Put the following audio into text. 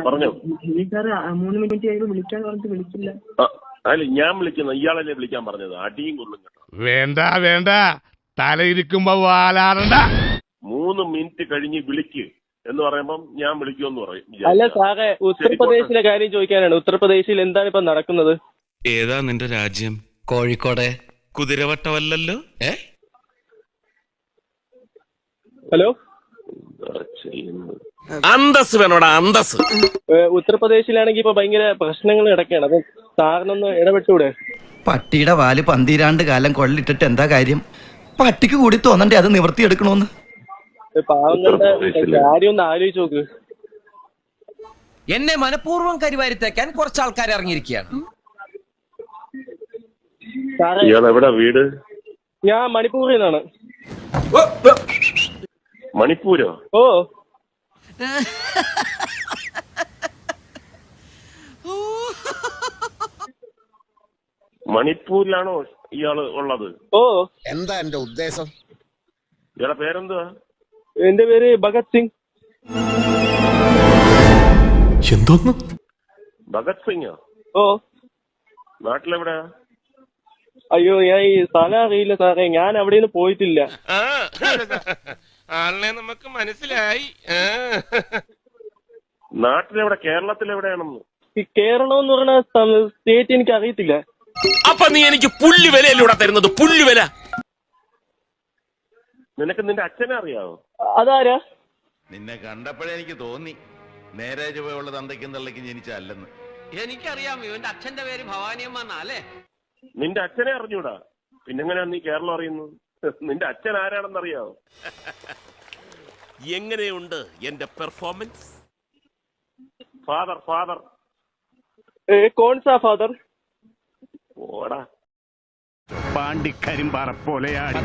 പറഞ്ഞോ. Sir 3 minute ആയി വിളിക്കാൻ പറഞ്ഞിട്ട് വിളിച്ചില്ല. അല്ല ഞാൻ വിളിക്കുന്നത്, ഇയാളല്ലേ വിളിക്കാൻ പറഞ്ഞത്. അടിയും കൊള്ളും കേട്ടോ. വേണ്ട തലയിരിക്കുമ്പോ വാലാറണ്ട. 3 മിനിറ്റ് കഴിഞ്ഞ് വിളിക്ക് എന്ന് പറയുമ്പം ഞാൻ വിളിക്കുമെന്ന് പറയും. അല്ല സാറേ, ഉത്തർപ്രദേശിലെ കാര്യം ചോദിക്കാനാണ്. ഉത്തർപ്രദേശിൽ എന്താണ് ഇപ്പൊ നടക്കുന്നത്? ഏതാ നിന്റെ രാജ്യം? കോഴിക്കോട്. കുതിരവട്ടമല്ലല്ലോ? ഹലോ, അന്തസ് വേണോടാ, അന്തസ്. ഉത്തർപ്രദേശിലാണെങ്കിൽ ഇപ്പൊ ഭയങ്കര പ്രശ്നങ്ങൾ കിടക്കുകയാണ്. അപ്പൊ സാറിനൊന്ന് ഇടപെട്ടൂടെ? പട്ടിയുടെ വാല് 12 കാലം കൊള്ളിട്ടിട്ട് എന്താ കാര്യം? പട്ടിക്ക് കൂടി തോന്നണ്ടേ അത് നിവർത്തിയെടുക്കണോന്ന്? പാവങ്ങളുടെ കാര്യം ഒന്ന് ആലോചിച്ച് നോക്ക്. എന്നെ മനഃപൂർവ്വം കരിവാരിത്തേക്കാൻ കുറച്ച് ആൾക്കാർ ഇറങ്ങിയിരിക്കുകയാണ്. എവിടെ വീട്? ഞാൻ മണിപ്പൂരിൽ നിന്നാണ്. മണിപ്പൂരോ? ഓ, മണിപ്പൂരിലാണോ ഇയാള് ഉള്ളത്? ഓ. എന്താ എന്റെ ഉദ്ദേശം? ഇയാളെ പേരെന്തുവാ? എന്റെ പേര് ഭഗത് സിംഗ്. എന്തോന്ന്? ഭഗത് സിംഗോ? ഓ. നാട്ടിലെവിടെയാ? അയ്യോ, ഞാൻ ഈ സ്ഥലം അറിയില്ല സാറേ. ഞാൻ അവിടെ നിന്ന് പോയിട്ടില്ല. ആളിനെ നമുക്ക് മനസ്സിലായി. നാട്ടിലെവിടെ? കേരളത്തിലെവിടെയാണെന്ന്? ഈ കേരളം എന്ന് പറയുന്ന സ്റ്റേറ്റ് എനിക്ക് അറിയത്തില്ല. അപ്പൊ നീ എനിക്ക് പുല്ലുവിലൂടെ തരുന്നത്? പുല്ലുവില. നിനക്ക് നിന്റെ അച്ഛനെ അറിയാവോ? അതാരാ? നിന്നെ കണ്ടപ്പോഴേ എനിക്ക് തോന്നി നേരെ ചുവയുള്ള തന്തയ്ക്കും തള്ളയ്ക്കും ജനിച്ചല്ലെന്ന്. എനിക്കറിയാം, ഇവന്റെ അച്ഛന്റെ പേര് ഭവാനിയമ്മ അല്ലേ? നിന്റെ അച്ഛനെ അറിഞ്ഞൂടാ, പിന്നെങ്ങനെയാ നീ കേരളം അറിയുന്നത്? നിന്റെ അച്ഛൻ ആരാണെന്നറിയാവോ? എങ്ങനെയുണ്ട് എന്റെ പെർഫോമൻസ്? ഫാദർ കോൺ സാ ഫാദർ? ഓടാ പാണ്ടിക്കരിമ്പാറ പോലെയാടി.